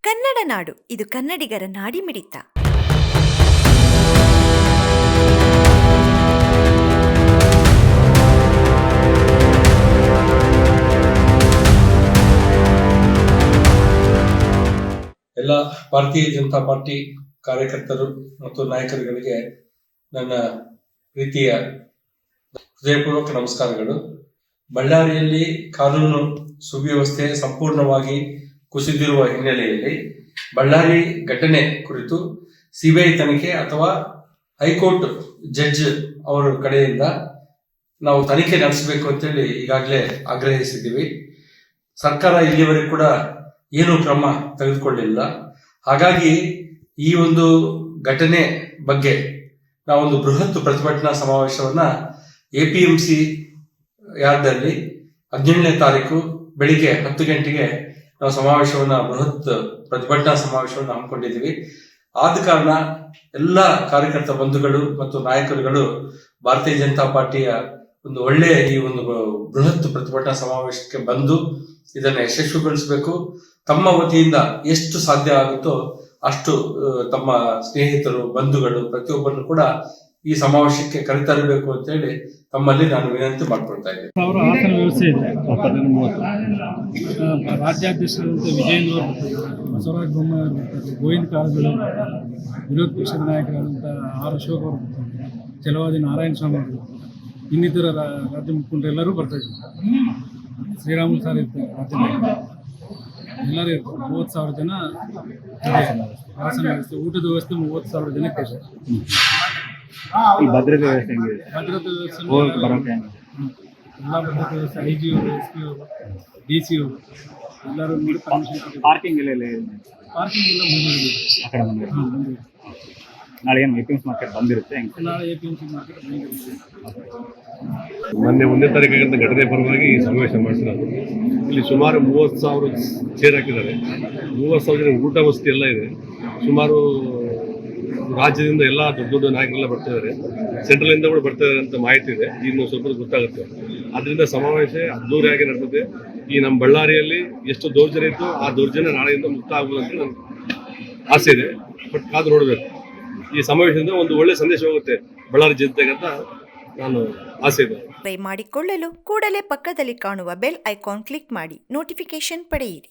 ಕನ್ನಡ ನಾಡು, ಇದು ಕನ್ನಡಿಗರ ನಾಡಿಮಿಡಿತ. ಎಲ್ಲ ಭಾರತೀಯ ಜನತಾ ಪಾರ್ಟಿ ಕಾರ್ಯಕರ್ತರು ಮತ್ತು ನಾಯಕರುಗಳಿಗೆ ನನ್ನ ಪ್ರೀತಿಯ ಹೃದಯಪೂರ್ವಕ ನಮಸ್ಕಾರಗಳು. ಬಳ್ಳಾರಿಯಲ್ಲಿ ಕಾನೂನು ಸುವ್ಯವಸ್ಥೆ ಸಂಪೂರ್ಣವಾಗಿ ಕುಸಿದಿರುವ ಹಿನ್ನೆಲೆಯಲ್ಲಿ ಬಳ್ಳಾರಿ ಘಟನೆ ಕುರಿತು ಸಿಬಿಐ ತನಿಖೆ ಅಥವಾ ಹೈಕೋರ್ಟ್ ಜಡ್ಜ್ ಅವರ ಕಡೆಯಿಂದ ನಾವು ತನಿಖೆ ನಡೆಸಬೇಕು ಅಂತೇಳಿ ಈಗಾಗಲೇ ಆಗ್ರಹಿಸಿದ್ದೀವಿ. ಸರ್ಕಾರ ಇಲ್ಲಿವರೆಗೂ ಕೂಡ ಏನು ಕ್ರಮ ತೆಗೆದುಕೊಳ್ಳಿಲ್ಲ. ಹಾಗಾಗಿ ಈ ಒಂದು ಘಟನೆ ಬಗ್ಗೆ ನಾವೊಂದು ಬೃಹತ್ ಪ್ರತಿಭಟನಾ ಸಮಾವೇಶವನ್ನ APMC ಯಾರ್ಡ್ನಲ್ಲಿ 17ನೇ ತಾರೀಕು ಬೆಳಿಗ್ಗೆ 10 ಗಂಟೆಗೆ ನಾವು ಬೃಹತ್ ಪ್ರತಿಭಟನಾ ಸಮಾವೇಶವನ್ನು ಹಮ್ಮಿಕೊಂಡಿದ್ದೀವಿ. ಆದ ಕಾರಣ ಎಲ್ಲ ಕಾರ್ಯಕರ್ತ ಬಂಧುಗಳು ಮತ್ತು ನಾಯಕರುಗಳು ಭಾರತೀಯ ಜನತಾ ಪಾರ್ಟಿಯ ಒಂದು ಒಳ್ಳೆಯ ಈ ಒಂದು ಬೃಹತ್ ಪ್ರತಿಭಟನಾ ಸಮಾವೇಶಕ್ಕೆ ಬಂದು ಇದನ್ನು ಯಶಸ್ವಿಗೊಳಿಸಬೇಕು. ತಮ್ಮ ವತಿಯಿಂದ ಎಷ್ಟು ಸಾಧ್ಯ ಆಗುತ್ತೋ ಅಷ್ಟು ತಮ್ಮ ಸ್ನೇಹಿತರು, ಬಂಧುಗಳು ಪ್ರತಿಯೊಬ್ಬರನ್ನು ಕೂಡ ಈ ಸಮಾವೇಶಕ್ಕೆ ಕರೆತರಬೇಕು ಅಂತ ಹೇಳಿ ತಮ್ಮಲ್ಲಿ ನಾನು ವಿನಂತಿ ಮಾಡ್ಕೊಳ್ತಾ ಇದ್ದೇನೆ. ಆಸನ ವ್ಯವಸ್ಥೆ ಇದೆ. ರಾಜ್ಯಾಧ್ಯಕ್ಷರಾದಂಥ ವಿಜಯೇಂದ್ರ ಬಸವರಾಜ ಬೊಮ್ಮಾಯಿ, ಗೋವಿಂದ ಕಾರಜೋಳ, ವಿರೋಧ ಪಕ್ಷದ ನಾಯಕರಾದಂಥ ಆರ್ ಅಶೋಕ್ ಅವರು, ಛಲವಾದಿ ನಾರಾಯಣ ಸ್ವಾಮಿ ಅವರು, ಇನ್ನಿತರ ರಾಜ್ಯ ಮುಖಂಡರೆಲ್ಲರೂ ಬರ್ತಾ ಇದ್ದಾರೆ. ಶ್ರೀರಾಮುಲು ಸರ್ ಇರ್ತಾರೆ, ರಾಜ್ಯ ನಾಯಕರು ಎಲ್ಲರೂ ಇರ್ತಾರೆ. 30,000 ಜನ ಆಸನ ವ್ಯವಸ್ಥೆ, ಊಟದ ವ್ಯವಸ್ಥೆ 30,000 ಜನಕ್ಕೆ ಇದೆ. ಭದ್ರತೆ ವ್ಯವಸ್ಥೆ ಭದ್ರತೆ ವ್ಯವಸ್ಥೆ ಎಲ್ಲ ಭದ್ರತೆ ವ್ಯವಸ್ಥೆ, IG ಅವರು, SP ಅವರು, DC ಅವರು ಎಲ್ಲರೂ ನೋಡಿ ಪರ್ಮಿಷನ್. ಪಾರ್ಕಿಂಗ್ ಎಲ್ಲ ಪಾರ್ಕಿಂಗ್ ಎಲ್ಲ ಮುಂದೆ ನಾಳೆ ಏನು APMC ಮಾರ್ಕೆಟ್ ಬಂದಿರುತ್ತೆ. ನಾಳೆ APMC ಮಾರ್ಕೆಟ್ ಬಂದಿರುತ್ತೆ. ಮೊನ್ನೆ 1ನೇ ತಾರೀಕಿಗೆ ಘಟನೆ ಪರವಾಗಿ ಈ ಸಮಾವೇಶ ಮಾಡ್ತಿರೋದು. ಇಲ್ಲಿ ಸುಮಾರು 30,000 ಚೇರ್ ಹಾಕಿದ್ದಾರೆ. 30,000 ಜನ ಊಟ ವಸತಿ ಎಲ್ಲ ಇದೆ. ಸುಮಾರು ರಾಜ್ಯದಿಂದ ಎಲ್ಲ ದೊಡ್ಡ ದೊಡ್ಡ ನಾಯಕರೆಲ್ಲ ಬರ್ತಾ ಇದ್ದಾರೆ. ಸೆಂಟ್ರಲಿಂದ ಕೂಡ ಬರ್ತಾ ಇದ್ದಾರೆ ಅಂತ ಮಾಹಿತಿ ಇದೆ. ಇನ್ನು ಸ್ವಲ್ಪ ಗೊತ್ತಾಗುತ್ತೆ. ಅದರಿಂದ ಸಮಾವೇಶ ಅದ್ದೂರಿಯಾಗಿ ನಡೆದಿದೆ. ಈ ನಮ್ಮ ಬಳ್ಳಾರಿಯಲ್ಲಿ ಎಷ್ಟು ದೌರ್ಜನ್ಯ ಇತ್ತು ಆ ದೌರ್ಜನ್ಯ ನಾಳೆಯಿಂದ ಮುಕ್ತ ಆಗುವುದು ಅಂತ ನನ್ನ ಆಸೆ ಇದೆ. ಬಟ್ ಕಾದು ನೋಡಬೇಕು. ಈ ಸಮಾವೇಶದಿಂದ ಒಂದು ಒಳ್ಳೆ ಸಂದೇಶ ಹೋಗುತ್ತೆ ಬಳ್ಳಾರಿ ಜನತೆಗೆ ಅಂತ ನಾನು ಆಸೆ ಇದೆ. ಮಾಡಿಕೊಳ್ಳಲು ಕೂಡಲೇ ಪಕ್ಕದಲ್ಲಿ ಕಾಣುವ ಬೆಲ್ ಐಕಾನ್ ಕ್ಲಿಕ್ ಮಾಡಿ ನೋಟಿಫಿಕೇಶನ್ ಪಡೆಯಿರಿ.